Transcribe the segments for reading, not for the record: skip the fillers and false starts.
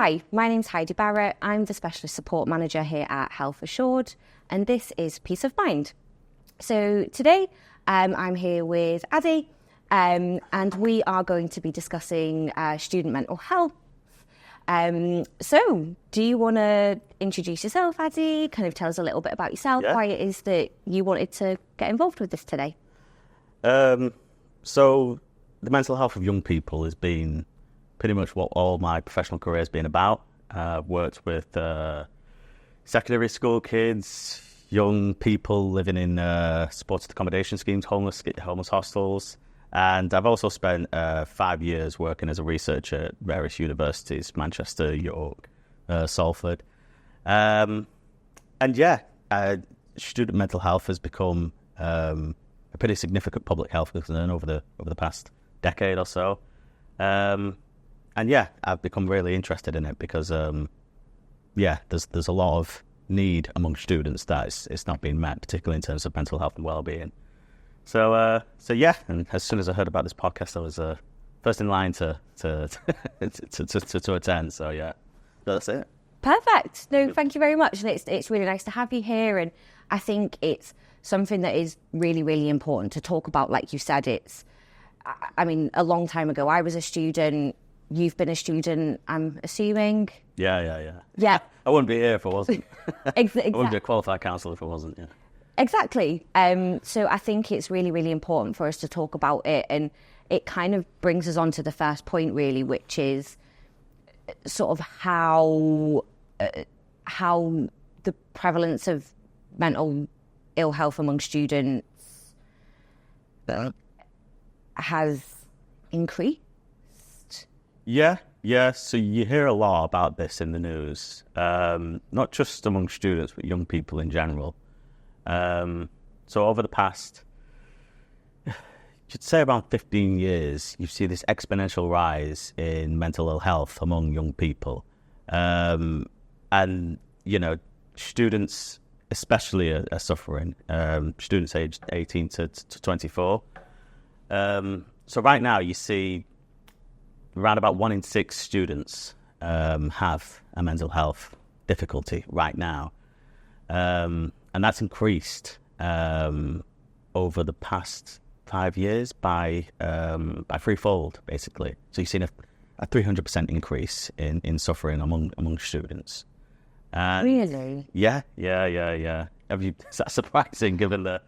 Hi, my name's Heidi Barrett. I'm the Specialist Support Manager here at Health Assured, and this is Peace of Mind. So today I'm here with Addy, and we are going to be discussing student mental health. So do you want to introduce yourself, Addy? Kind of tell us a little bit about yourself, why it is that you wanted to get involved with this today? So the mental health of young people has been pretty much what all my professional career has been about. I've worked with secondary school kids, young people living in supported accommodation schemes, homeless hostels, and I've also spent 5 years working as a researcher at various universities, Manchester, York, Salford. Student mental health has become a pretty significant public health concern over the past decade or so. I've become really interested in it because, there's a lot of need among students that it's not being met, particularly in terms of mental health and well-being. And as soon as I heard about this podcast, I was first in line to attend. So yeah, that's it. Perfect. No, thank you very much. And it's really nice to have you here. And I think it's something that is really, really important to talk about. Like you said, a long time ago, I was a student. You've been a student, I'm assuming. Yeah. Yeah. I wouldn't be here if I wasn't. Exactly. I wouldn't be a qualified counsellor if I wasn't, yeah. Exactly. So I think it's really, really important for us to talk about it. And it kind of brings us on to the first point, really, which is sort of how the prevalence of mental ill health among students has increased. Yeah. So you hear a lot about this in the news, not just among students, but young people in general. So over the past, you'd say around 15 years, you see this exponential rise in mental ill health among young people. Students especially are suffering, students aged 18 to 24. So right now you see around about 1 in 6 students have a mental health difficulty right now. And that's increased over the past 5 years by threefold, basically. So you've seen a 300% increase in suffering among students. And really? Yeah. Is that surprising given the...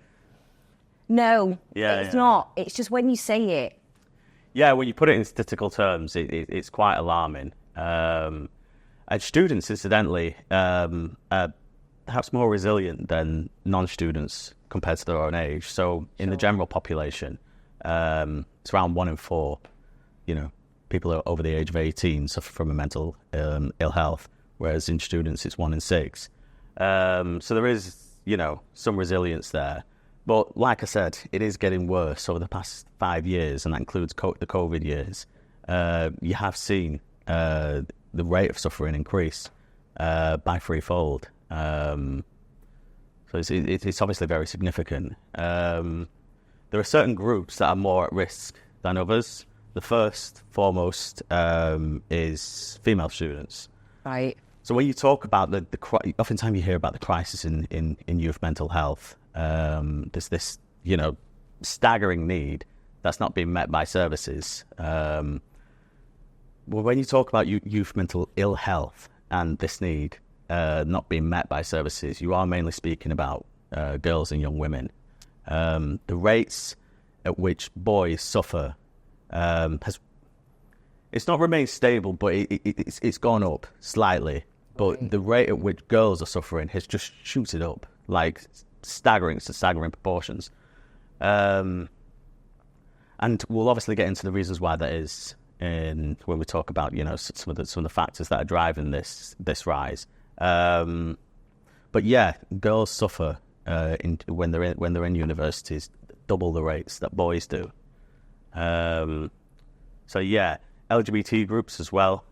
No, it's not. It's just when you say it. Yeah, when you put it in statistical terms, it's quite alarming. And students, incidentally, are perhaps more resilient than non-students compared to their own age. So in the general population, it's around 1 in 4, people over the age of 18 suffer from a mental ill health, whereas in students it's 1 in 6. So there is, some resilience there. But like I said, it is getting worse over the past 5 years, and that includes the COVID years. You have seen the rate of suffering increase by threefold. So it's obviously very significant. There are certain groups that are more at risk than others. The first, foremost, is female students. Right. So when you talk about oftentimes you hear about the crisis in youth mental health. There's this, staggering need that's not being met by services. Well, when you talk about youth mental ill health and this need not being met by services, you are mainly speaking about girls and young women. The rates at which boys suffer it's not remained stable, but it's gone up slightly. But the rate at which girls are suffering has just shooted up, like staggering proportions. And we'll obviously get into the reasons why that is when we talk about some of the factors that are driving this rise. But yeah, girls suffer when they're in universities double the rates that boys do. So yeah, LGBT groups as well.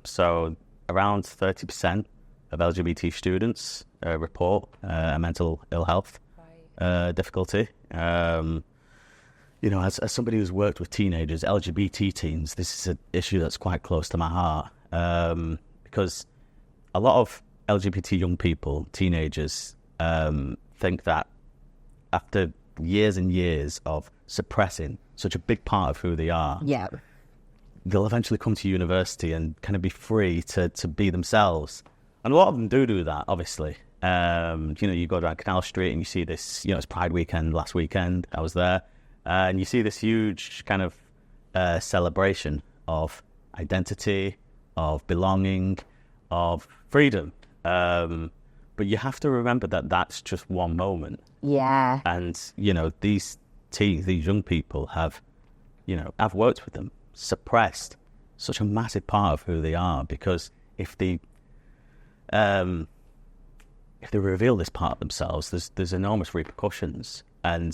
So around 30% of LGBT students report a mental ill health difficulty. As somebody who's worked with teenagers, LGBT teens, this is an issue that's quite close to my heart. because a lot of LGBT young people, teenagers, think that after years and years of suppressing such a big part of who they are, Yeah. they'll eventually come to university and kind of be free to be themselves. And a lot of them do that, obviously. You go down Canal Street and you see this, it's Pride weekend last weekend, I was there, and you see this huge kind of celebration of identity, of belonging, of freedom. But you have to remember that that's just one moment. Yeah. And, these young people have, I've worked with them, suppressed such a massive part of who they are, because if they reveal this part of themselves, there's enormous repercussions. And,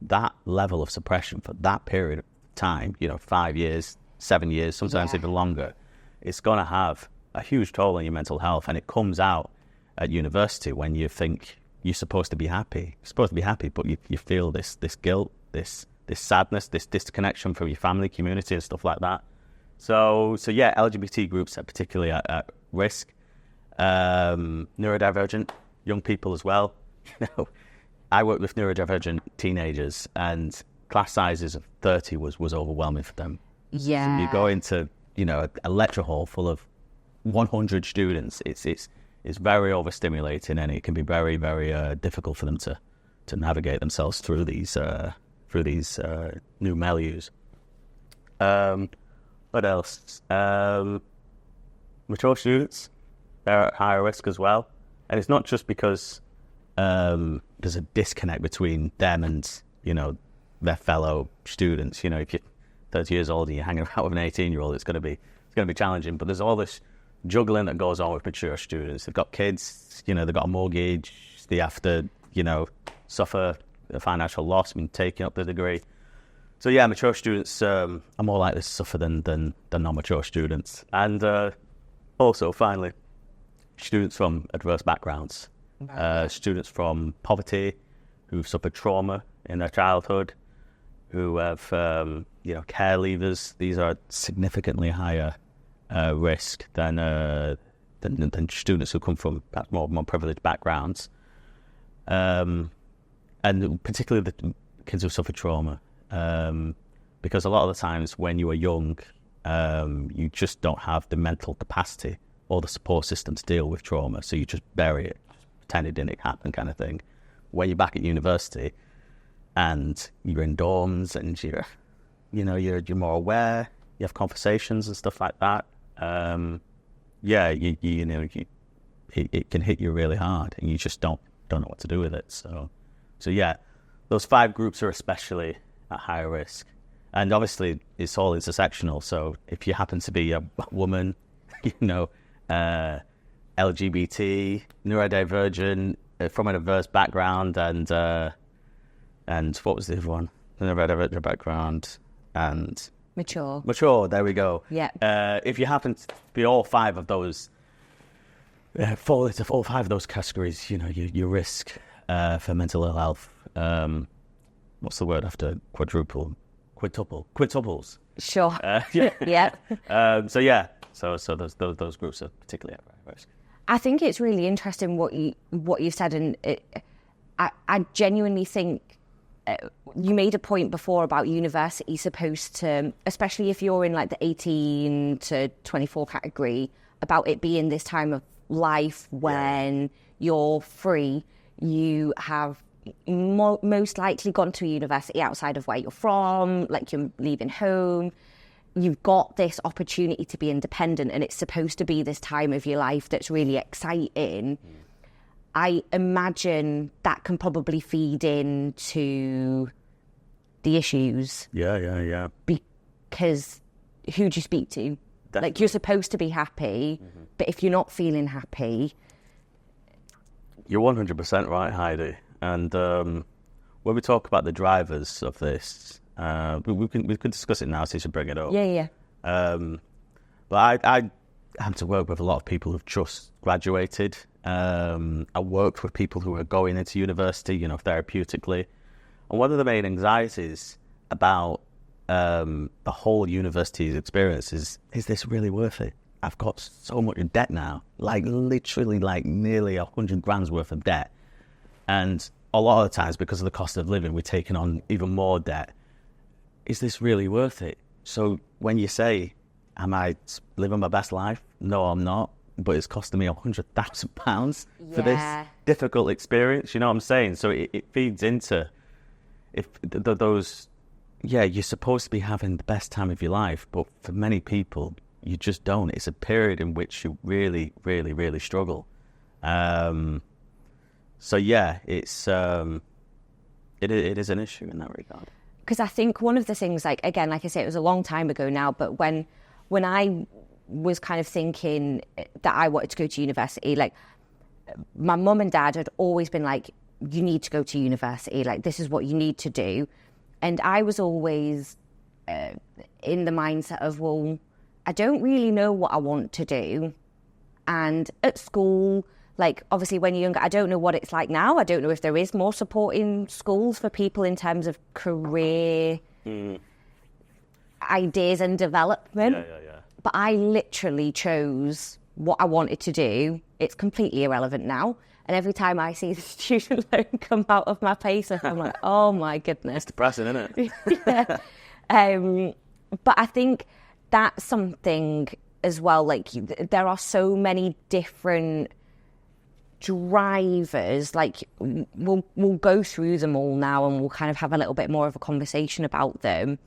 that level of suppression for that period of time, 5 years, 7 years, sometimes even longer, it's going to have a huge toll on your mental health. And it comes out at university when you think you're supposed to be happy. You're supposed to be happy, but you feel this guilt, this sadness, this disconnection from your family, community, and stuff like that. So yeah, LGBT groups are particularly at risk. Neurodivergent young people as well. I work with neurodivergent teenagers, and class sizes of 30 was overwhelming for them. Yeah. So you go into a lecture hall full of 100 students. It's very overstimulating, and it can be very, very difficult for them to navigate themselves through these new milieus. What else? Mature students, they're at higher risk as well, and it's not just because there's a disconnect between them and their fellow students. If you're 30 years old and you're hanging out with an 18-year-old, it's going to be challenging. But there's all this juggling that goes on with mature students. They've got kids, they've got a mortgage, they have to, suffer a financial loss when taking up the degree. So yeah, mature students are more likely to suffer than non-mature students. And also, finally, students from adverse backgrounds, students from poverty, who've suffered trauma in their childhood, who have, care leavers. These are significantly higher risk than students who come from perhaps more privileged backgrounds, and particularly the kids who suffer trauma, because a lot of the times when you are young, you just don't have the mental capacity or the support system to deal with trauma, so you just bury it, pretend it didn't happen, kind of thing. When you're back at university and you're in dorms and you're more aware, you have conversations and stuff like that. It can hit you really hard, and you just don't know what to do with it. So yeah, those 5 groups are especially at higher risk, and obviously it's all intersectional. So if you happen to be a woman, LGBT, neurodivergent, from an adverse background, and what was the other one? Neurodivergent background and Mature, there we go. Yeah. If you happen to be all 5 of those, fall into all 5 of those categories, you risk for mental ill health. What's the word after quadruple? Quintuples. Sure. Yeah. Yeah. So those groups are particularly at risk. I think it's really interesting what you said, and I genuinely think you made a point before about university supposed to, especially if you're in like the 18 to 24 category, about it being this time of life when you're free. You have most likely gone to a university outside of where you're from, like you're leaving home. You've got this opportunity to be independent, and it's supposed to be this time of your life that's really exciting. I imagine that can probably feed into the issues. Yeah. Because who do you speak to? Definitely. Like, you're supposed to be happy, but if you're not feeling happy... You're 100% right, Heidi. And when we talk about the drivers of this, we can discuss it now, so you should bring it up. Yeah. But I have to work with a lot of people who've just graduated. I worked with people who are going into university, therapeutically. And one of the main anxieties about the whole university's experience is this really worth it? I've got so much debt now, like literally like nearly 100 grand's worth of debt. And a lot of the times, because of the cost of living, we're taking on even more debt. Is this really worth it? So when you say, am I living my best life? No, I'm not. But it's costing me £100,000 for this difficult experience. You know what I'm saying? So it feeds into those. Yeah, you're supposed to be having the best time of your life, but for many people, you just don't. It's a period in which you really, really, really struggle. So yeah, it is an issue in that regard. Because I think one of the things, like, again, like I say, it was a long time ago now, but when I was kind of thinking that I wanted to go to university, like, my mum and dad had always been like, you need to go to university, like, this is what you need to do. And I was always in the mindset of, well, I don't really know what I want to do. And at school, like, obviously when you're younger, I don't know what it's like now. I don't know if there is more support in schools for people in terms of career ideas and development. Yeah. But I literally chose what I wanted to do. It's completely irrelevant now. And every time I see the student loan come out of my payslip, I'm like, oh my goodness. It's depressing, isn't it? Yeah. But I think that's something as well. Like, there are so many different drivers. Like, we'll go through them all now, and we'll kind of have a little bit more of a conversation about them.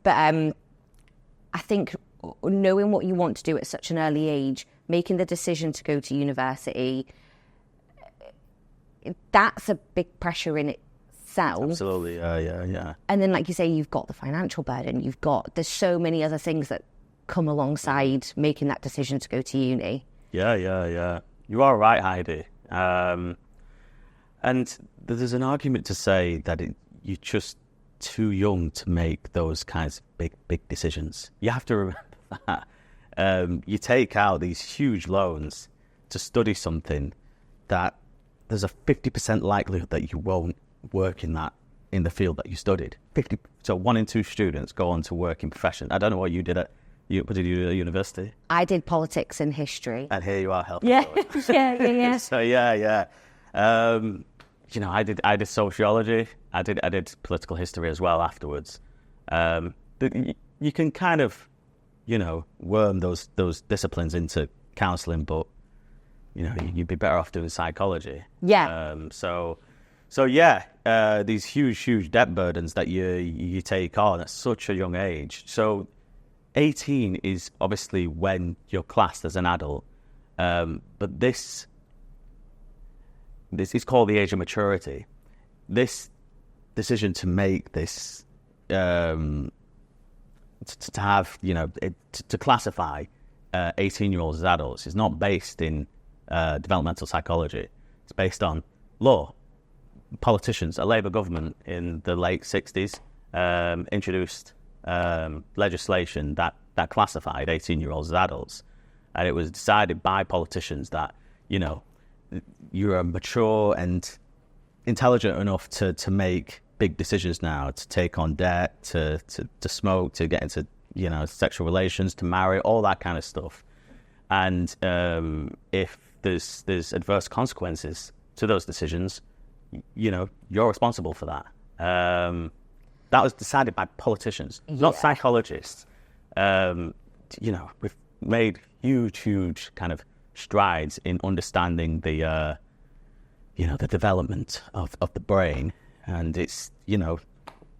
But I think knowing what you want to do at such an early age, making the decision to go to university, that's a big pressure in itself. Absolutely, yeah. And then, like you say, you've got the financial burden. There's so many other things that come alongside making that decision to go to uni. Yeah. You are right, Heidi. And there's an argument to say that you're just too young to make those kinds of big decisions. You have to remember that. You take out these huge loans to study something that there's a 50% likelihood that you won't work in the field that you studied. 50. So 1 in 2 students go on to work in profession. I don't know what you did what did you do at university? I did politics and history. And here you are helping. Yeah. So yeah. I did sociology. I did political history as well afterwards. You can kind of, worm those disciplines into counselling, but you'd be better off doing psychology. Yeah. These huge debt burdens that you take on at such a young age. So 18 is obviously when you're classed as an adult, but this is called the age of maturity. This decision to make this, to have, to classify 18-year-olds as adults is not based in developmental psychology. It's based on law. Politicians, a Labour government in the late 60s introduced legislation that classified 18-year-olds as adults. And it was decided by politicians that, you're mature and intelligent enough to make big decisions now, to take on debt, to smoke, to get into, sexual relations, to marry, all that kind of stuff. And if there's adverse consequences to those decisions, you're responsible for that. That was decided by politicians, not psychologists. We've made huge kind of strides in understanding the development of the brain, and it's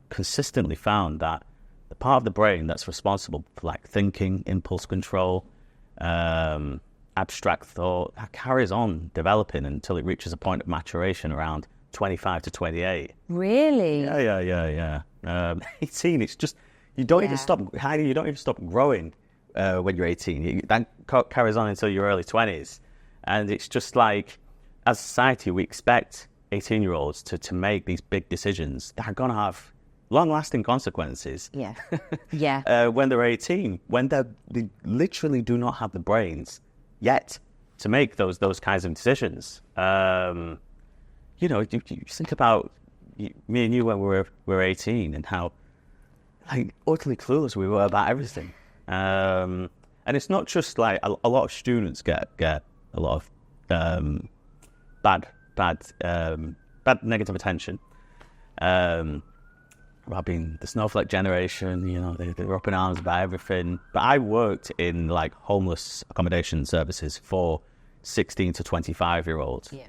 consistently found that the part of the brain that's responsible for like thinking, impulse control, abstract thought, that carries on developing until it reaches a point of maturation around 25 to 28. Really? Yeah. 18, it's just, you don't even stop, Heidi, you don't even stop growing when you're 18. That carries on until your early 20s. And it's just like, as a society, we expect 18-year-olds to make these big decisions that are going to have long-lasting consequences. Yeah. When they're 18, when they literally do not have the brains yet to make those kinds of decisions. You think about me and you when we were 18 and how like utterly clueless we were about everything. And And it's not just like a lot of students get a lot of bad negative attention about being the snowflake generation. You know, they're up in arms about everything. But I worked in like homeless accommodation services for 16 to 25-year-olds. Yeah.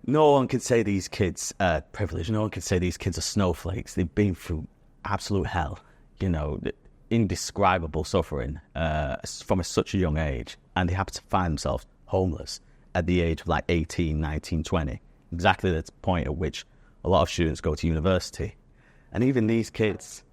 No one can say these kids are privileged. No one can say these kids are snowflakes. They've been through absolute hell, you know, indescribable suffering from such a young age. And they happen to find themselves homeless at the age of like 18, 19, 20. Exactly the point at which a lot of students go to university. And even these kids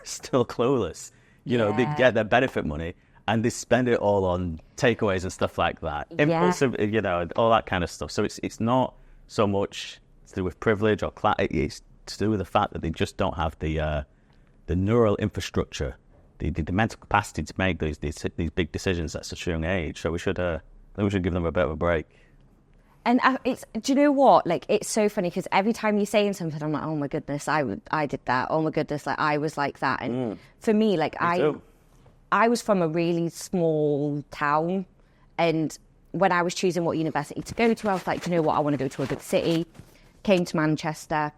still clueless. You know, they get their benefit money and they spend it all on takeaways and stuff like that. Impulsive, you know, all that kind of stuff. So it's not so much to do with privilege or class. It's to do with the fact that they just don't have the neural infrastructure, the mental capacity to make these big decisions at such a young age. So we should give them a bit of a break. And do you know what? Like, it's so funny because every time you're saying something, I'm like, oh my goodness, I did that. Oh my goodness, like I was like that. And for me, like I was from a really small town, and when I was choosing what university to go to, I was like, do you know what? I want to go to a big city. Came to Manchester,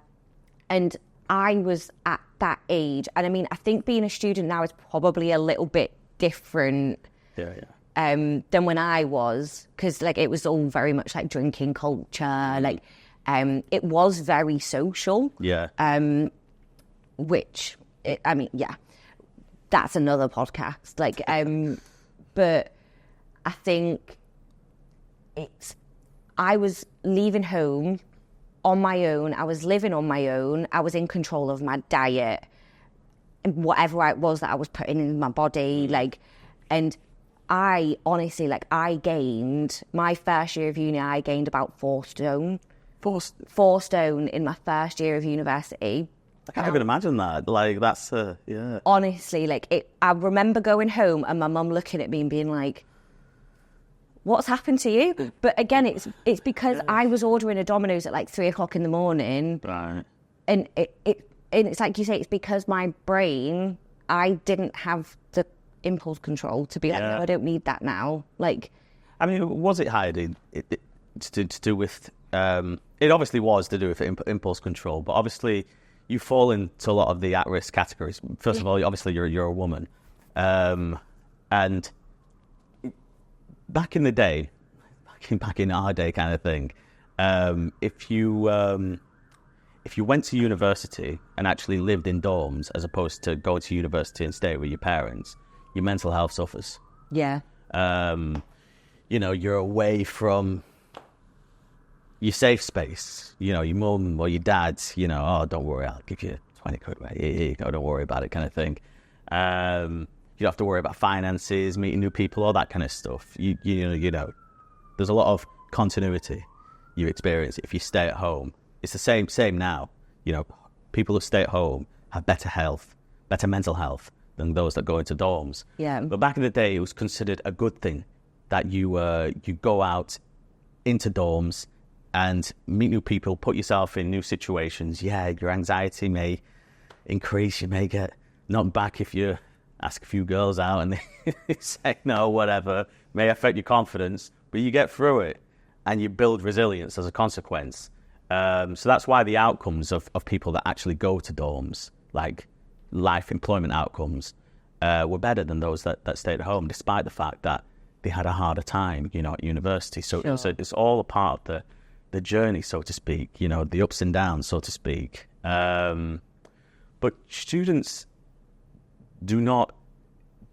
and I was at that age. And I mean, I think being a student now is probably a little bit different. Than when I was, because like it was all very much like drinking culture, like it was very social. Which I mean, that's another podcast. Like, but I think I was leaving home on my own. I was living on my own. I was in control of my diet and whatever it was that I was putting in my body, like, and I honestly, like, I gained, my first year of uni, I gained about 4 stone. 4 stone in my first year of university. I can't even imagine that. Like, that's, Honestly, like, I remember going home and my mum looking at me and being like, what's happened to you? But again, it's because I was ordering a Domino's at like 3 o'clock in the morning. Right. And it's like you say, it's because my brain, I didn't have the impulse control to be like, no, I don't need that now. Like, I mean, was it Heidi to do with? It obviously was to do with impulse control, but obviously you fall into a lot of the at-risk categories. First of all, obviously you're a woman, and back in the day, back in our day, kind of thing. If you went to university and actually lived in dorms as opposed to go to university and stay with your parents, your mental health suffers. Yeah. You know, you're away from your safe space. You know, your mum or your dad, you know, oh, don't worry, I'll give you 20 quid, right? Here you go, don't worry about it, kind of thing. You don't have to worry about finances, meeting new people, all that kind of stuff. You know, there's a lot of continuity you experience if you stay at home. It's the same now. You know, people who stay at home have better health, better mental health than those that go into dorms. Yeah. But back in the day, it was considered a good thing that you go out into dorms and meet new people, put yourself in new situations. Yeah, your anxiety may increase. You may get knocked back if you ask a few girls out and they say no, whatever. May affect your confidence, but you get through it and you build resilience as a consequence. So that's why the outcomes of people that actually go to dorms, like life employment outcomes, were better than those that stayed at home, despite the fact that they had a harder time, you know, at university. So, Sure. So it's all a part of the journey, so to speak, you know, the ups and downs, so to speak. But students do not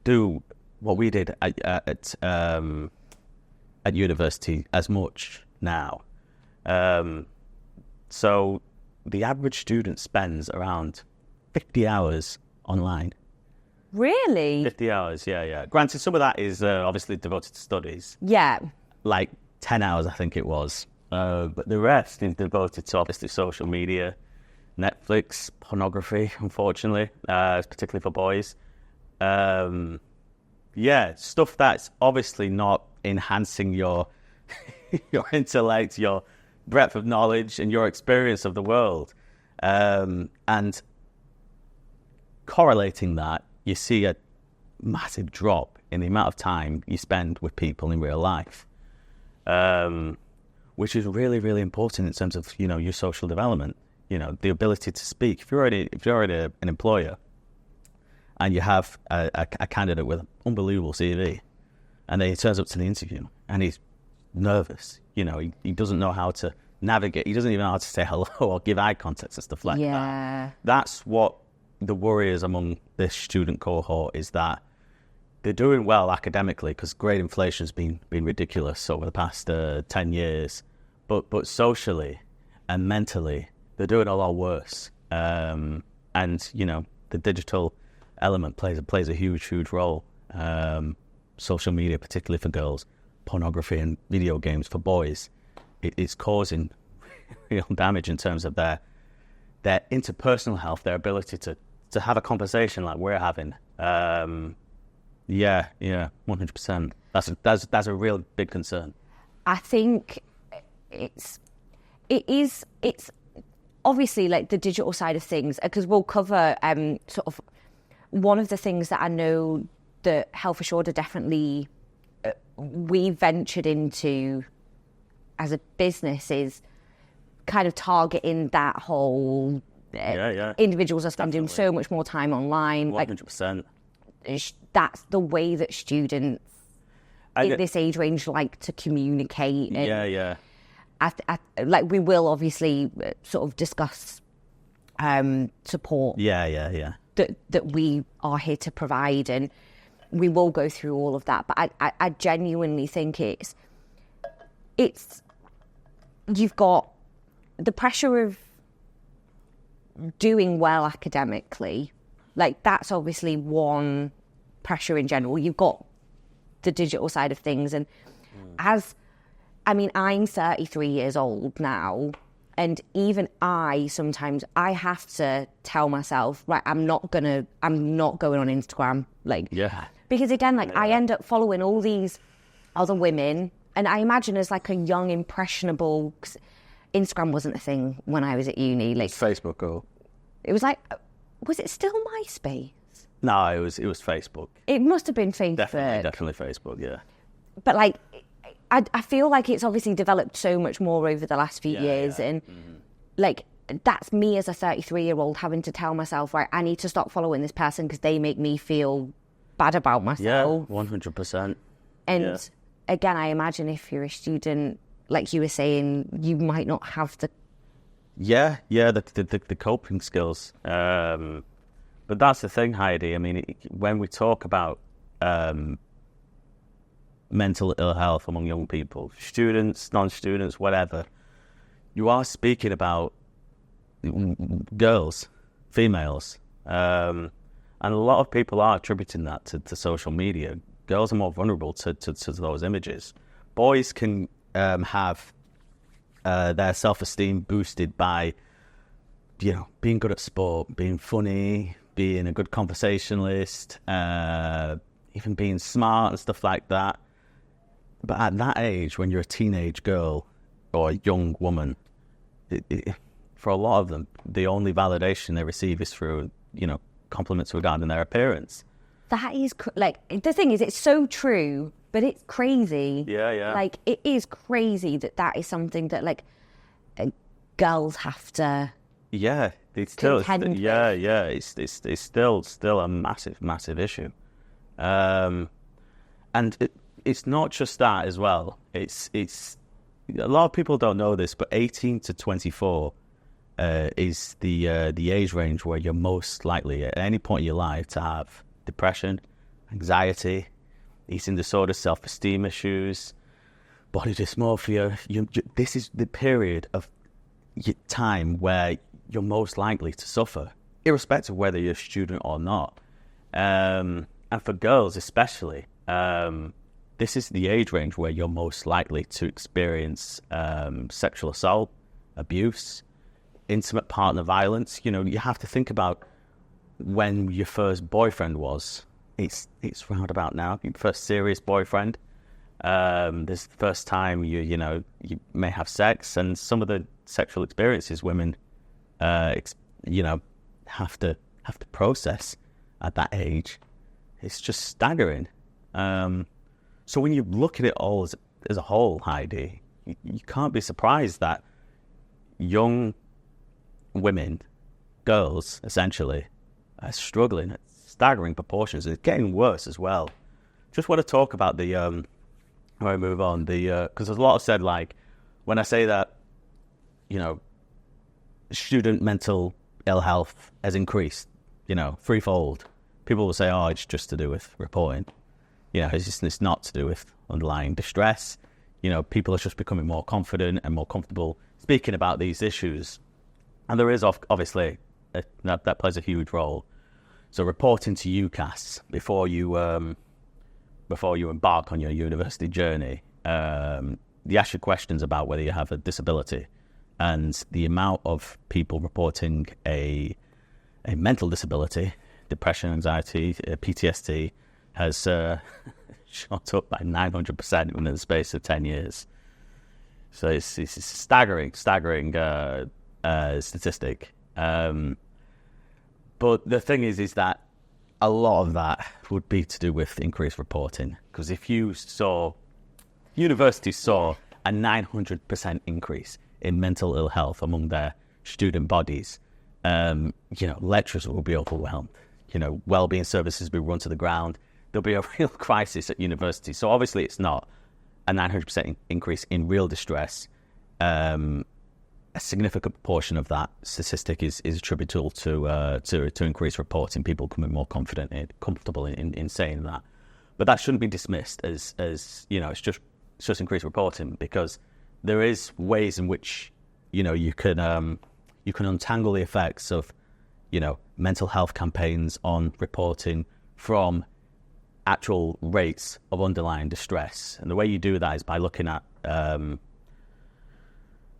do what we did at university as much now. So the average student spends around 50 hours online. Really? 50 hours, yeah. Granted, some of that is obviously devoted to studies. Yeah. Like 10 hours, I think it was. But the rest is devoted to obviously social media, Netflix, pornography, unfortunately, particularly for boys. Stuff that's obviously not enhancing your your intellect, your breadth of knowledge, and your experience of the world. And correlating that, you see a massive drop in the amount of time you spend with people in real life, which is really, really important in terms of, your social development. The ability to speak. If you're already an employer and you have a candidate with an unbelievable CV, and then he turns up to the interview and he's nervous, he doesn't know how to navigate. He doesn't even know how to say hello or give eye contact and stuff like that. That's what the worry is among this student cohort, is that they're doing well academically because grade inflation has been ridiculous over the past 10 years. But socially and mentally, they're doing a lot worse. And, the digital element plays a huge role. Social media, particularly for girls, pornography and video games for boys, it's causing real damage in terms of their interpersonal health, their ability to have a conversation like we're having. 100%. That's a real big concern. I think it's obviously like the digital side of things, because we'll cover sort of one of the things that I know that Health Assured are definitely we ventured into as a business is kind of targeting that whole individuals are spending so much more time online. 100%. That's the way that students in this age range like to communicate. And like we will obviously sort of discuss support. That we are here to provide, and we will go through all of that. But I genuinely think it's you've got the pressure of doing well academically. Like that's obviously one pressure in general. You've got the digital side of things, and I'm 33 years old now, and even sometimes I have to tell myself, right, I'm not going on Instagram, because again, I end up following all these other women, and I imagine as like a young impressionable, Instagram wasn't a thing when I was at uni. Like Facebook, or it was like, was it still MySpace? No, it was Facebook. It must have been Facebook. Definitely Facebook, yeah. But I feel like it's obviously developed so much more over the last few years, and that's me as a 33-year-old having to tell myself, right, I need to stop following this person because they make me feel bad about myself. 100%. And again, I imagine if you're a student, like you were saying, you might not have the the coping skills. But that's the thing, Heidi. I mean, when we talk about mental ill health among young people, students, non-students, whatever, you are speaking about girls, females, and a lot of people are attributing that to social media. Girls are more vulnerable to those images. Boys can have their self-esteem boosted by, being good at sport, being funny, being a good conversationalist, even being smart and stuff like that. But at that age, when you're a teenage girl or a young woman, for a lot of them, the only validation they receive is through, compliments regarding their appearance. That is, the thing is, it's so true, but it's crazy. Yeah. Like, it is crazy that is something that, girls have to... Yeah, it's still... It's still a massive issue. And it's not just that as well. It's a lot of people don't know this, but 18 to 24 is the age range where you're most likely at any point in your life to have depression, anxiety, eating disorders, self-esteem issues, body dysmorphia. This is the period of time where you're most likely to suffer, irrespective of whether you're a student or not. And for girls especially, this is the age range where you're most likely to experience sexual assault, abuse, intimate partner violence. You have to think about when your first boyfriend was. It's round about now, your first serious boyfriend. This is the first time you may have sex, and some of the sexual experiences women have to process at that age. It's just staggering. So when you look at it all as a whole, Heidi, you can't be surprised that young women, girls, essentially, are struggling at staggering proportions. It's getting worse as well. Just want to talk about the, before I move on, because there's a lot of said, like, when I say that, student mental ill health has increased, threefold, people will say, oh, it's just to do with reporting. It's not to do with underlying distress. People are just becoming more confident and more comfortable speaking about these issues. And there is obviously that plays a huge role. So reporting to UCAS before you embark on your university journey, they ask you questions about whether you have a disability, and the amount of people reporting a mental disability, depression, anxiety, PTSD, has shot up by 900% within the space of 10 years. So it's a staggering statistic. But the thing is that a lot of that would be to do with increased reporting. Because if universities saw a 900% increase in mental ill health among their student bodies, lecturers will be overwhelmed. Wellbeing services will be run to the ground. There'll be a real crisis at universities. So obviously it's not a 900% increase in real distress. A significant proportion of that statistic is attributable to increased reporting, people becoming more confident and comfortable in saying that. But that shouldn't be dismissed as it's just increased reporting, because there is ways in which you can untangle the effects of mental health campaigns on reporting from actual rates of underlying distress. And the way you do that is by looking at the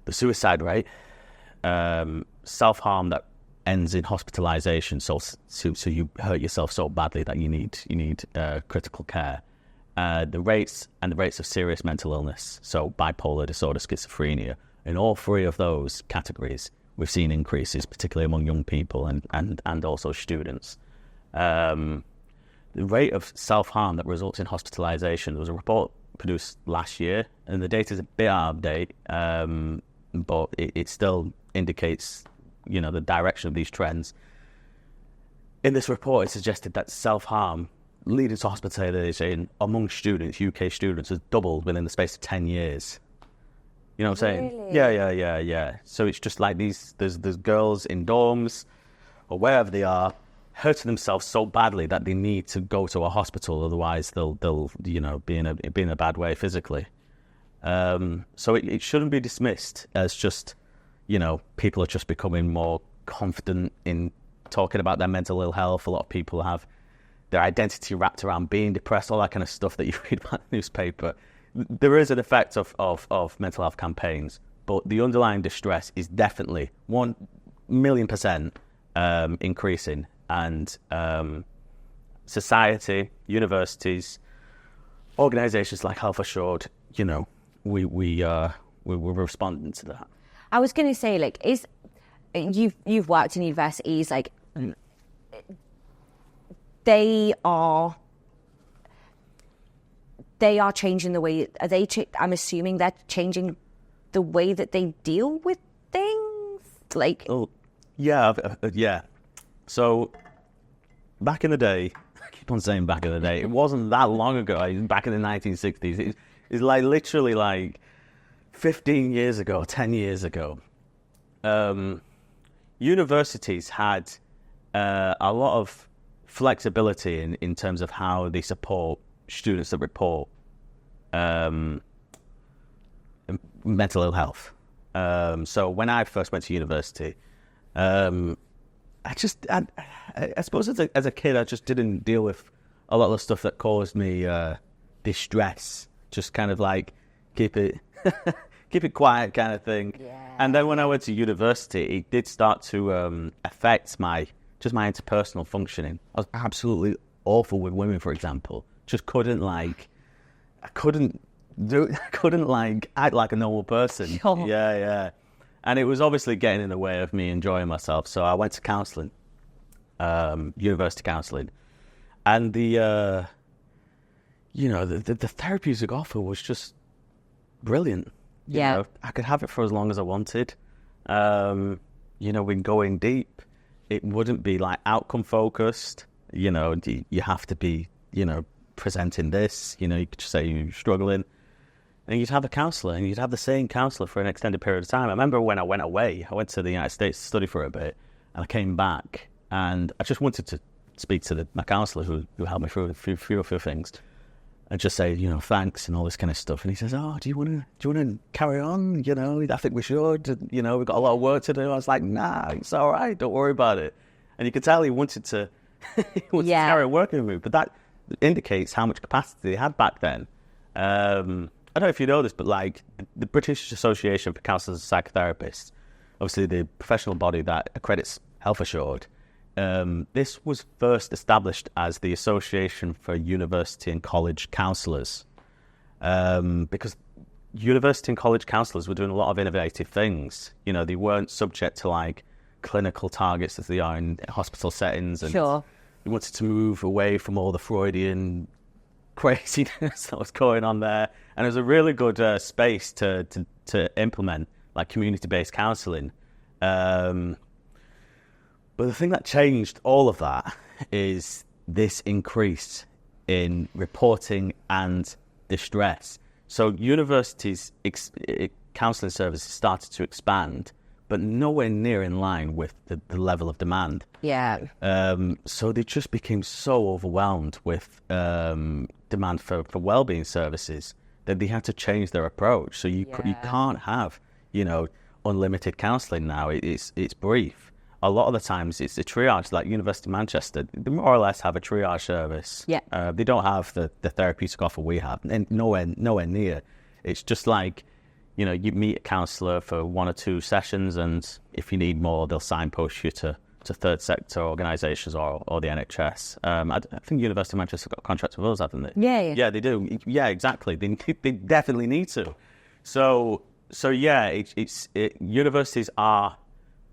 suicide rate, self-harm that ends in hospitalization, so you hurt yourself so badly that you need critical care, the rates of serious mental illness, so bipolar disorder, schizophrenia. In all three of those categories, we've seen increases, particularly among young people and also students. The rate of self-harm that results in hospitalization, there was a report produced last year, and the data is a bit out of date, but it still indicates, the direction of these trends. In this report, it suggested that self-harm leading to hospitalization among students, UK students, has doubled within the space of 10 years. You know what I'm saying? Really? Yeah. So it's just like there's girls in dorms or wherever they are, hurting themselves so badly that they need to go to a hospital, otherwise they'll be in a bad way physically. So it shouldn't be dismissed as just people are just becoming more confident in talking about their mental ill health. A lot of people have their identity wrapped around being depressed, all that kind of stuff that you read about in the newspaper. There is an effect of mental health campaigns, but the underlying distress is definitely 1,000,000% increasing. And society, universities, organisations like Health Assured, we're responding to that. I was going to say, like, you've worked in universities, like, they are changing the way. I'm assuming they're changing the way that they deal with things. Like, yeah. So back in the day, I keep on saying back in the day, it wasn't that long ago. Back in the 1960s, it's like literally like 15 years ago, 10 years ago. Universities had a lot of flexibility in terms of how they support students that report mental ill health. So when I first went to university, I suppose as a kid, I just didn't deal with a lot of the stuff that caused me distress. Just kind of like keep it quiet kind of thing. Yeah. And then when I went to university, it did start to affect my interpersonal functioning. I was absolutely awful with women, for example. Just couldn't act like a normal person. Sure. Yeah. And it was obviously getting in the way of me enjoying myself. So I went to counselling, university counselling. And the therapeutic offer was just brilliant. I could have it for as long as I wanted. We'd go in deep. It wouldn't be like outcome focused. You have to be, presenting this. You could just say you're struggling. And you'd have a counsellor, and you'd have the same counsellor for an extended period of time. I remember when I went away, I went to the United States to study for a bit, and I came back, and I just wanted to speak to my counsellor who helped me through a few things, and just say, thanks and all this kind of stuff. And he says, "Oh, do you want to carry on? I think we should. We've got a lot of work to do." I was like, "Nah, it's all right. Don't worry about it." And you could tell he wanted to, to carry on working with me, but that indicates how much capacity they had back then. I don't know if you know this, but like the British Association for Counsellors and Psychotherapists, obviously the professional body that accredits Health Assured, this was first established as the Association for University and College Counsellors, because university and college counsellors were doing a lot of innovative things. They weren't subject to like clinical targets as they are in hospital settings, and Sure. they wanted to move away from all the Freudian craziness that was going on there, and it was a really good space to implement like community-based counselling. But the thing that changed all of that is this increase in reporting and distress. So universities' counselling services started to expand, but nowhere near in line with the level of demand. Yeah. So they just became so overwhelmed with demand for wellbeing services that they had to change their approach. So you can't have, unlimited counselling now. It's brief. A lot of the times it's a triage, like University of Manchester. They more or less have a triage service. Yeah. They don't have the therapeutic offer we have, and nowhere near. It's just like, you meet a counsellor for 1 or 2 sessions, and if you need more, they'll signpost you to third sector organisations or the NHS. I think University of Manchester got a contract with us, haven't they? Yeah. Yeah, they do. Yeah, exactly. They definitely need to. So yeah, universities are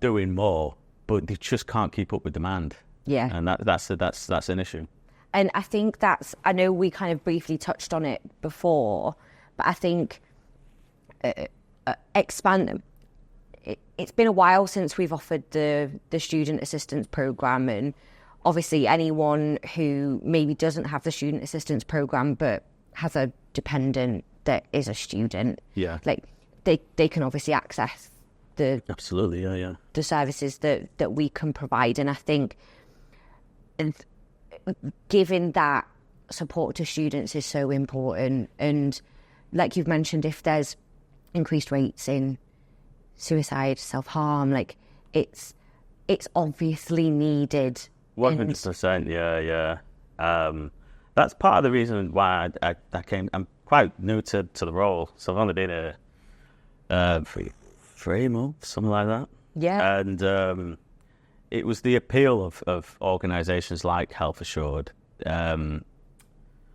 doing more, but they just can't keep up with demand. Yeah. And that's an issue. And I think I know we kind of briefly touched on it before, but I think expand. It's been a while since we've offered the student assistance program, and obviously anyone who maybe doesn't have the student assistance program but has a dependent that is a student, like they can obviously access absolutely the services that we can provide. And I think giving that support to students is so important. And like you've mentioned, if there's increased rates in suicide, self-harm, like it's obviously needed. 100%, yeah. That's part of the reason why I came. I'm quite new to the role, so I've only been here 3 months, something like that. Yeah. And it was the appeal of organisations like Health Assured, their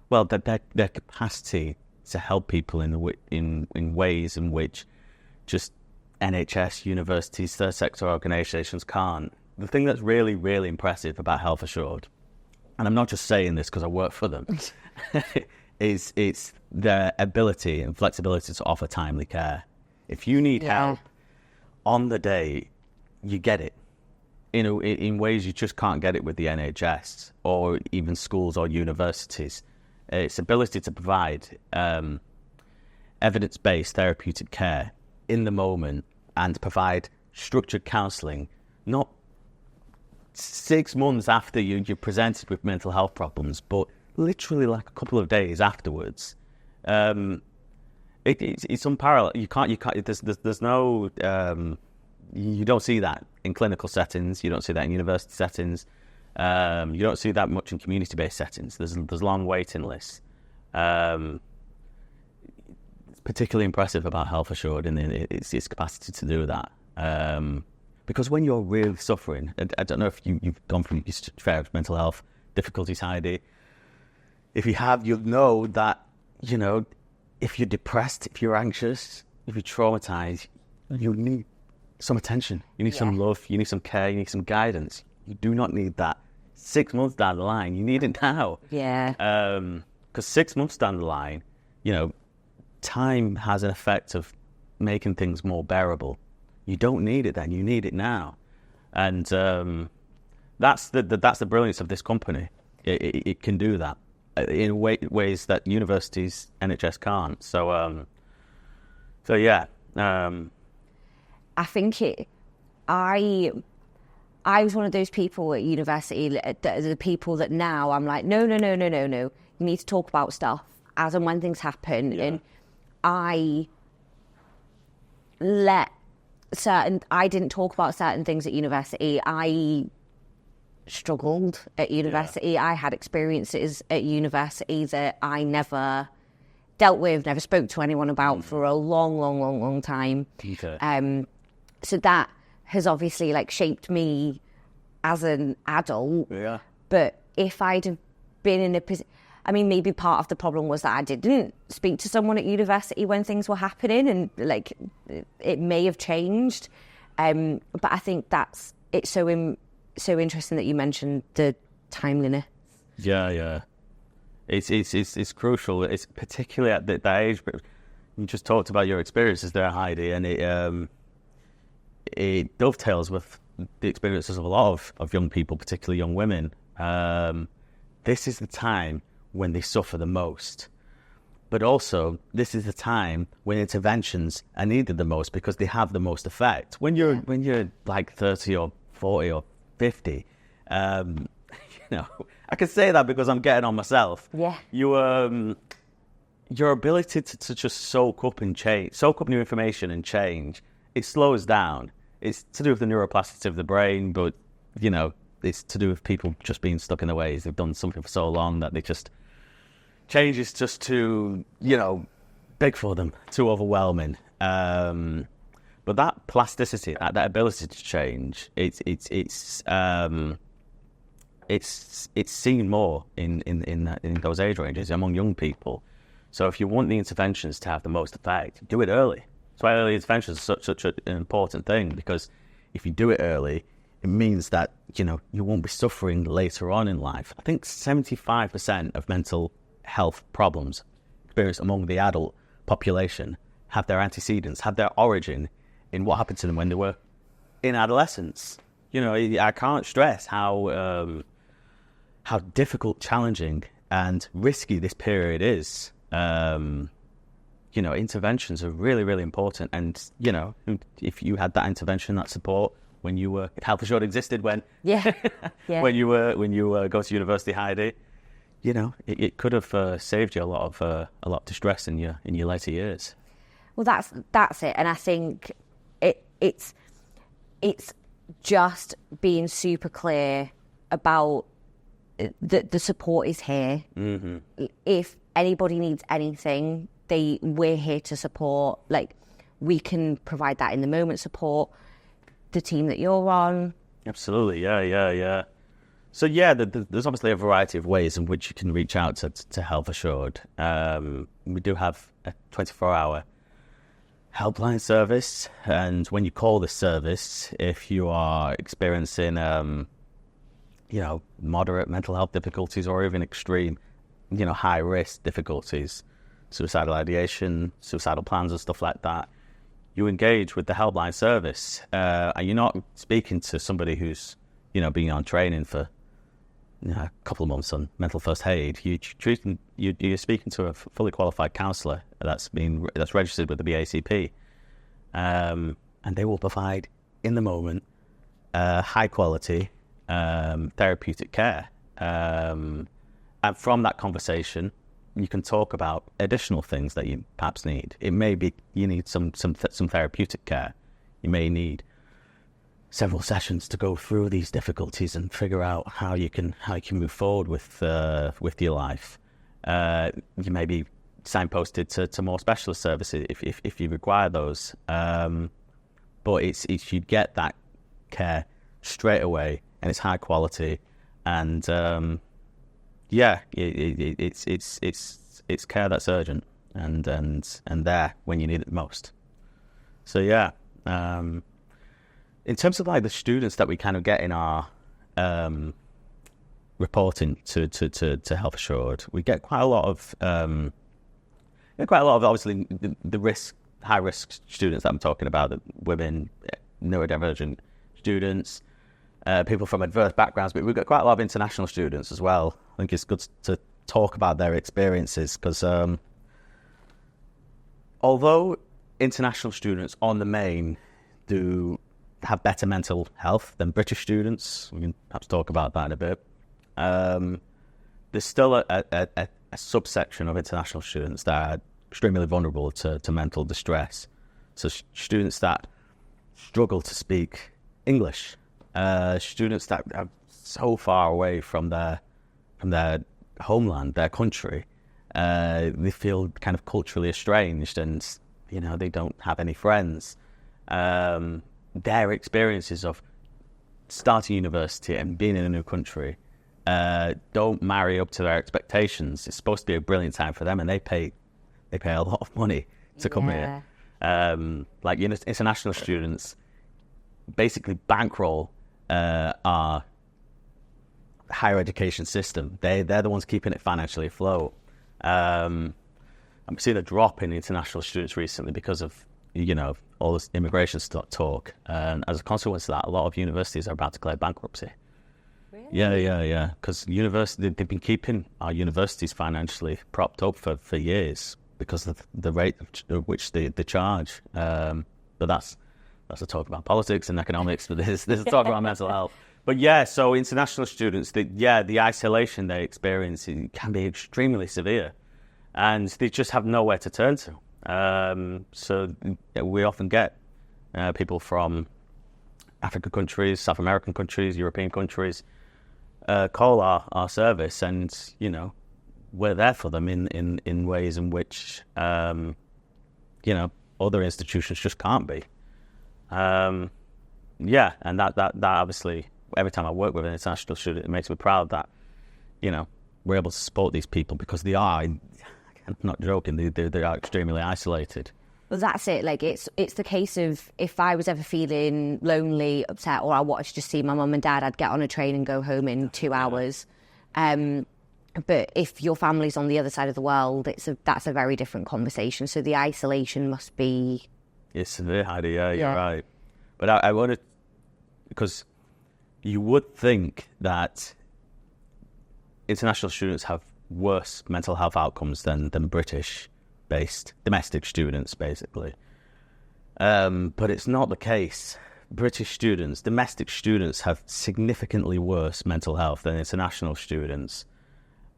capacity to help people in ways in which just NHS, universities, third sector organisations can't. The thing that's really, really impressive about Health Assured, and I'm not just saying this because I work for them, is it's their ability and flexibility to offer timely care. If you need help on the day, you get it. In ways you just can't get it with the NHS or even schools or universities. Its ability to provide evidence-based therapeutic care in the moment and provide structured counselling, not 6 months after you're presented with mental health problems, but literally like a couple of days afterwards. It's unparalleled. You can't. There's no. You don't see that in clinical settings. You don't see that in university settings. You don't see that much in community-based settings. There's long waiting lists. It's particularly impressive about Health Assured and its capacity to do that. Because when you're really suffering, I don't know if you've gone through your mental health difficulties, Heidi. If you have, you'll know that, if you're depressed, if you're anxious, if you're traumatized, you need some attention. You need some love. You need some care. You need some guidance. You do not need that 6 months down the line. You need it now. Yeah. Because 6 months down the line, time has an effect of making things more bearable. You don't need it then, you need it now. And that's the brilliance of this company. It can do that in ways that universities, NHS can't. So yeah. I think I was one of those people at university, the people that now I'm like, no. You need to talk about stuff as and when things happen. Yeah. And I didn't talk about certain things at university. I struggled at university. Yeah. I had experiences at university that I never dealt with, never spoke to anyone about for a long time. Okay. So that has obviously shaped me as an adult. Yeah. But if I'd have been in a position, maybe part of the problem was that I didn't speak to someone at university when things were happening, and it may have changed. But I think it's so interesting that you mentioned the timeliness. Yeah. It's crucial. It's particularly at that age. But you just talked about your experiences there, Heidi, and it dovetails with the experiences of a lot of young people, particularly young women. This is the time when they suffer the most. But also, this is the time when interventions are needed the most because they have the most effect. When you're 30 or 40 or 50, I can say that because I'm getting on myself. Yeah. Your ability to just soak up new information and change, it slows down. It's to do with the neuroplasticity of the brain, but, it's to do with people just being stuck in their ways. They've done something for so long that change is just too, big for them, too overwhelming. But that plasticity, that ability to change, it's seen more in those age ranges among young people. So if you want the interventions to have the most effect, do it early. That's why early interventions is such an important thing, because if you do it early, it means that, you won't be suffering later on in life. I think 75% of mental health problems experienced among the adult population have their antecedents, have their origin in what happened to them when they were in adolescence. I can't stress how difficult, challenging, and risky this period is. Interventions are really, really important. And, if you had that intervention, that support when you were, if health assured existed when, when you go to university, Heidi, it could have saved you a lot of distress in your later years. Well, that's it. And I think it's just being super clear about the support is here. Mm-hmm. If anybody needs anything, we're here to support. We can provide that in the moment support. The team that you're on. Absolutely, yeah. So there's obviously a variety of ways in which you can reach out to Health Assured. We do have a 24-hour helpline service, and when you call this service, if you are experiencing moderate mental health difficulties or even extreme high risk difficulties, suicidal ideation, suicidal plans and stuff like that, you engage with the helpline service, and you're not speaking to somebody who's been on training for a couple of months on mental first aid. You're speaking to a fully qualified counsellor that's registered with the BACP, and they will provide in the moment high quality therapeutic care, and from that conversation you can talk about additional things that you perhaps need. It may be you need some therapeutic care. You may need several sessions to go through these difficulties and figure out how you can move forward with your life. You may be signposted to more specialist services if you require those. But it's you get that care straight away, and it's high quality, and it's care that's urgent and there when you need it the most. So in terms of the students that we kind of get in our reporting to Health Assured, we get quite a lot of obviously the high risk students that I'm talking about, the women, neurodivergent students, people from adverse backgrounds, but we've got quite a lot of international students as well. I think it's good to talk about their experiences because although international students on the main do have better mental health than British students, we can perhaps talk about that in a bit, there's still a subsection of international students that are extremely vulnerable to mental distress. So students that struggle to speak English, students that are so far away from their homeland, their country, they feel kind of culturally estranged, and they don't have any friends. Their experiences of starting university and being in a new country don't marry up to their expectations. It's supposed to be a brilliant time for them, and they pay a lot of money to come here. Like international students basically bankroll our higher education system. They're the ones keeping it financially afloat. I'm seeing a drop in international students recently because of all this immigration talk, and as a consequence of that, a lot of universities are about to declare bankruptcy. Really? Yeah. Because they've been keeping our universities financially propped up for years because of the rate at which they charge. But that's a talk about politics and economics. But this is a talk about mental health. But yeah, so international students, the isolation they experience can be extremely severe, and they just have nowhere to turn to. So we often get people from African countries, South American countries, European countries call our service, and we're there for them in ways in which other institutions just can't be. And that obviously, every time I work with an international student, it makes me proud that we're able to support these people, because they are. I'm not joking. They are extremely isolated. Well, that's it. Like it's the case of, if I was ever feeling lonely, upset, or I wanted to just see my mum and dad, I'd get on a train and go home in 2 hours. But if your family's on the other side of the world, that's a very different conversation. So the isolation must be... It's severe, Heidi. Yeah, you're right. But I wanted, because you would think that international students have worse mental health outcomes than British-based domestic students, basically. But it's not the case. Domestic students have significantly worse mental health than international students.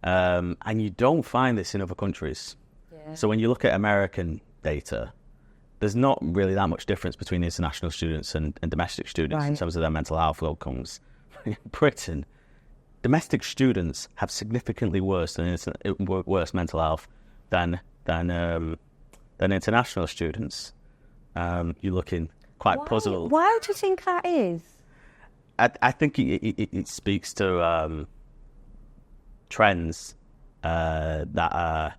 And you don't find this in other countries. Yeah. So when you look at American data, there's not really that much difference between international students and domestic students in terms of their mental health outcomes. In Britain, domestic students have significantly worse mental health than international students. You're looking quite puzzled. Why do you think that is? I think it speaks to trends that are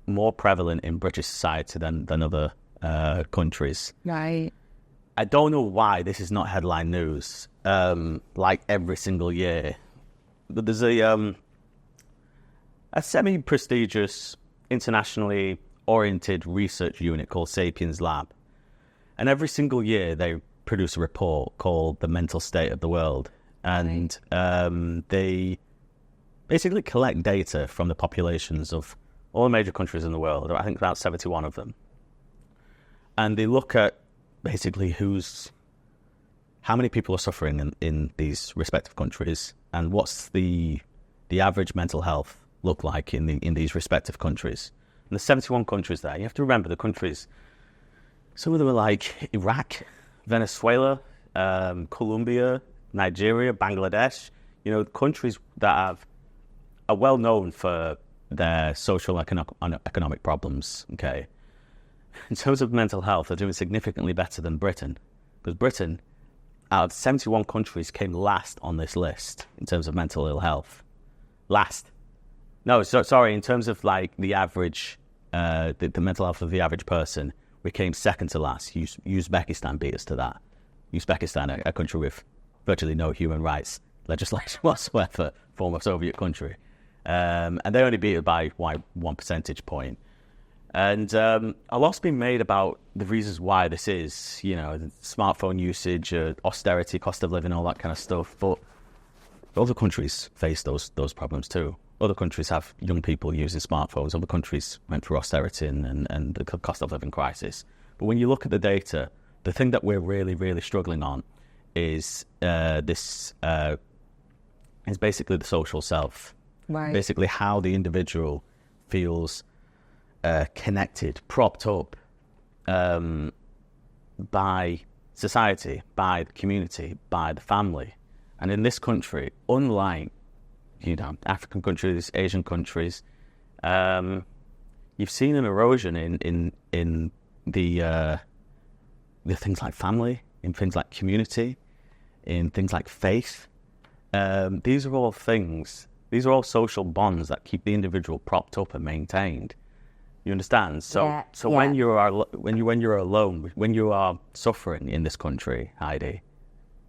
more prevalent in British society than other countries. Right. I don't know why this is not headline news like every single year. But there's a semi-prestigious, internationally oriented research unit called Sapiens Lab. And every single year they produce a report called The Mental State of the World. And they basically collect data from the populations of all the major countries in the world. I think about 71 of them. And they look at basically how many people are suffering in these respective countries, and what's the average mental health look like in these respective countries. And there's 71 countries there. You have to remember the countries. Some of them are like Iraq, Venezuela, Colombia, Nigeria, Bangladesh. Countries that are well known for their social and economic problems. Okay, in terms of mental health, they're doing significantly better than Britain, because Britain, out of 71 countries, came last on this list in terms of mental ill health. Last. No, sorry, in terms of like the average, the mental health of the average person, we came second to last. Uzbekistan beat us to that. Uzbekistan, a country with virtually no human rights legislation whatsoever, former Soviet country. And they only beat it by 1 percentage point. And a lot's been made about the reasons why this is, the smartphone usage, austerity, cost of living, all that kind of stuff. But other countries face those problems too. Other countries have young people using smartphones. Other countries went through austerity and the cost of living crisis. But when you look at the data, the thing that we're really, really struggling on is is basically the social self. Right. Basically how the individual feels connected, propped up by society, by the community, by the family. And in this country, unlike African countries, Asian countries, you've seen an erosion in the things like family, in things like community, in things like faith. These are all social bonds that keep the individual propped up and maintained. You understand? So when you're alone, when you are suffering in this country, Heidi,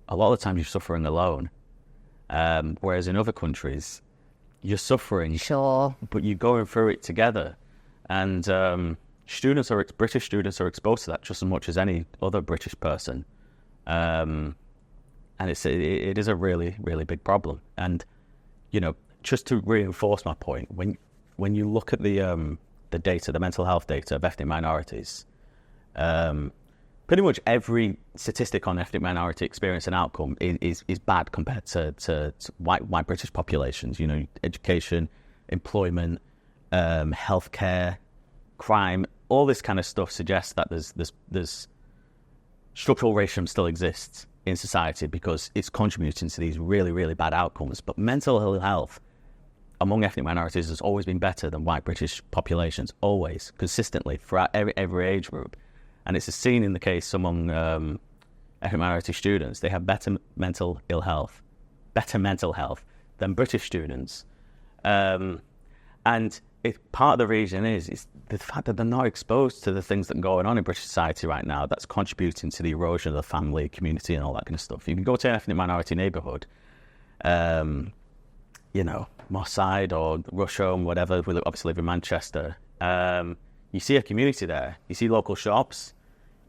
a lot of the time you're suffering alone. Whereas in other countries, you're suffering, sure, but you're going through it together. And British students are exposed to that just as much as any other British person. And it is a really, really big problem. And, just to reinforce my point, when you look at the data, the mental health data of ethnic minorities, pretty much every statistic on ethnic minority experience and outcome is bad compared to white British populations. Education, employment, healthcare, crime, all this kind of stuff suggests that there's structural racism still exists in society because it's contributing to these really, really bad outcomes. But mental health among ethnic minorities has always been better than white British populations, always, consistently, throughout every age group. And it's seen in the case among ethnic minority students. They have better mental health than British students. And part of the reason is the fact that they're not exposed to the things that are going on in British society right now that's contributing to the erosion of the family, community, and all that kind of stuff. You can go to an ethnic minority neighbourhood, Moss Side or Rusholme, whatever. We obviously live in Manchester. You see a community there. You see local shops.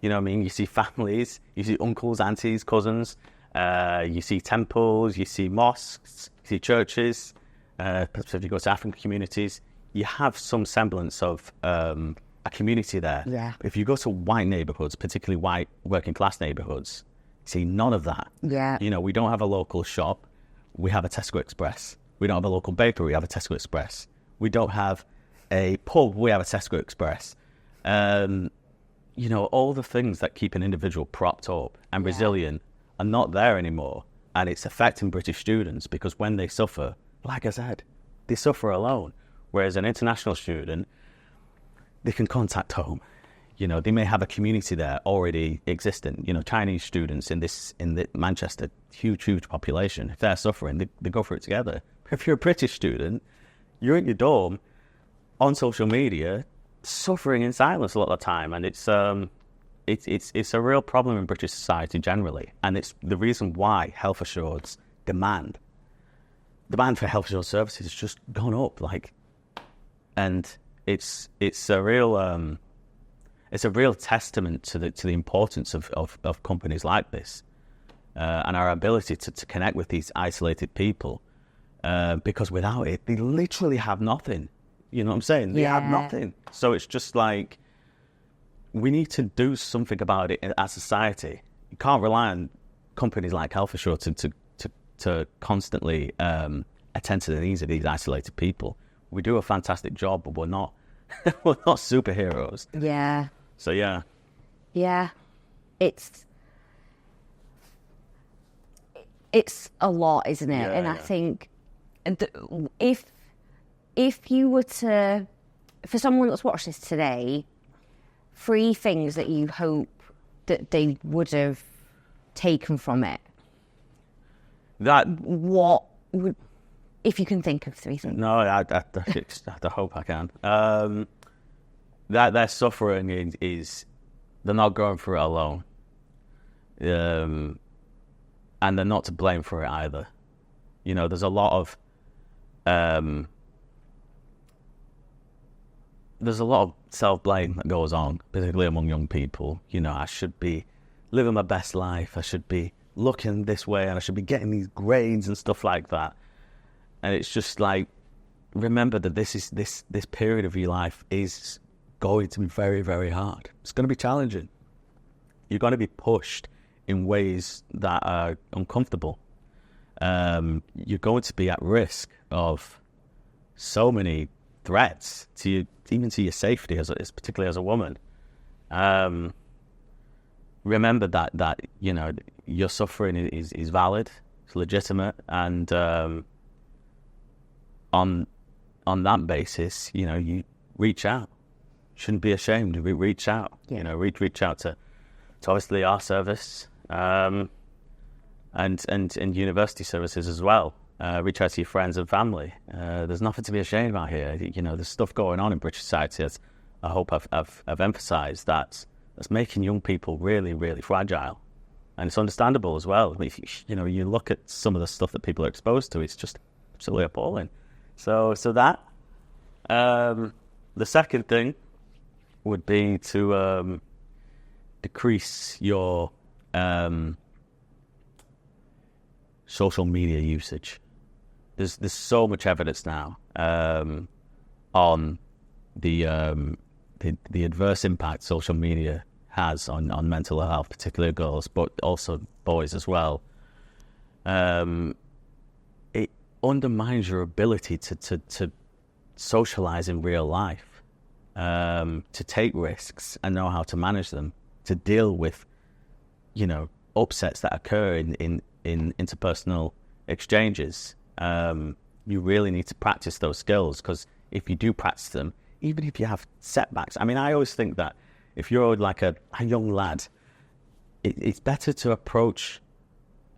You know what I mean? You see families. You see uncles, aunties, cousins. You see temples. You see mosques. You see churches. Perhaps if you go to African communities, you have some semblance of a community there. Yeah. If you go to white neighbourhoods, particularly white working class neighbourhoods, you see none of that. Yeah. We don't have a local shop. We have a Tesco Express. We don't have a local bakery. We have a Tesco Express. We don't have a pub. We have a Tesco Express. All the things that keep an individual propped up and resilient are not there anymore. And it's affecting British students because when they suffer, like I said, they suffer alone. Whereas an international student, they can contact home. They may have a community there already existing. Chinese students in the Manchester, huge population. If they're suffering, they go through it together. If you're a British student, you're in your dorm on social media, suffering in silence a lot of the time, and it's a real problem in British society generally, and it's the reason why health assured's demand for health assured services has just gone up, and it's a real testament to the importance of companies like this and our ability to connect with these isolated people, because without it, they literally have nothing. You know what I'm saying? They have nothing. So it's just like, we need to do something about it as society. You can't rely on companies like Health Assured to constantly attend to the needs of these isolated people. We do a fantastic job, but we're not superheroes. Yeah. So yeah. Yeah. It's a lot, isn't it? Yeah, and I think if you were to, for someone that's watched this today, 3 things that you hope that they would have taken from it, what would, if you can think of 3 things? No, I hope I can. That their suffering is they're not going through it alone, and they're not to blame for it either. There's a lot of there's a lot of self-blame that goes on, particularly among young people. You know, I should be living my best life. I should be looking this way, and I should be getting these grades and stuff like that. And it's just like, remember that this period of your life is going to be very, very hard. It's going to be challenging. You're going to be pushed in ways that are uncomfortable. You're going to be at risk of so many threats to you, even to your safety, particularly as a woman. Remember that you know, your suffering is valid, it's legitimate, and on that basis, you know, you reach out. Shouldn't be ashamed. Reach out. Yeah. You know, reach out to obviously our service, and university services as well. Reach out to your friends and family. There's nothing to be ashamed about here. You know, there's stuff going on in British society, as I hope I've emphasised, that's making young people really, really fragile. And it's understandable as well. I mean, you know, you look at some of the stuff that people are exposed to, it's just absolutely appalling. So that. The second thing would be to decrease your social media usage. There's so much evidence now on the adverse impact social media has on mental health, particularly girls, but also boys as well. It undermines your ability to socialize in real life, to take risks and know how to manage them, to deal with, you know, upsets that occur in interpersonal exchanges. You really need to practice those skills, because if you do practice them, even if you have setbacks, I mean, I always think that if you're like a young lad, it's better to approach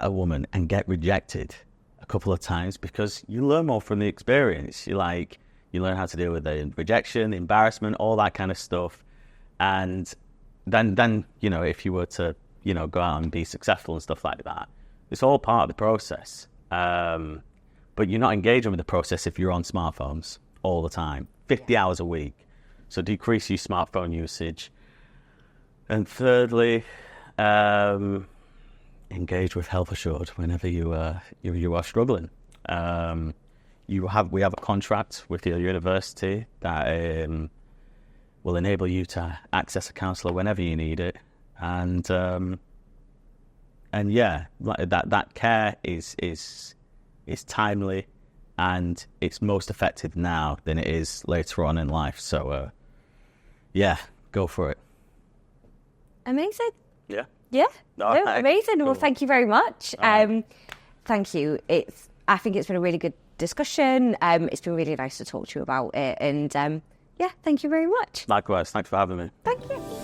a woman and get rejected a couple of times, because you learn more from the experience. You learn how to deal with the rejection, the embarrassment, all that kind of stuff. And then, you know, if you were to, you know, go out and be successful and stuff like that, it's all part of the process. But you're not engaging with the process if you're on smartphones all the time, 50 hours a week. So decrease your smartphone usage. And thirdly, engage with Health Assured whenever you are struggling. We have a contract with your university that will enable you to access a counsellor whenever you need it, and yeah, that care is timely, and it's most effective now than it is later on in life. So yeah, go for it. Amazing. Yeah. Yeah. No, amazing. cool. Well, thank you very much. Thank you. I think it's been a really good discussion. It's been really nice to talk to you about it, and yeah, thank you very much. Likewise. Thanks for having me. Thank you.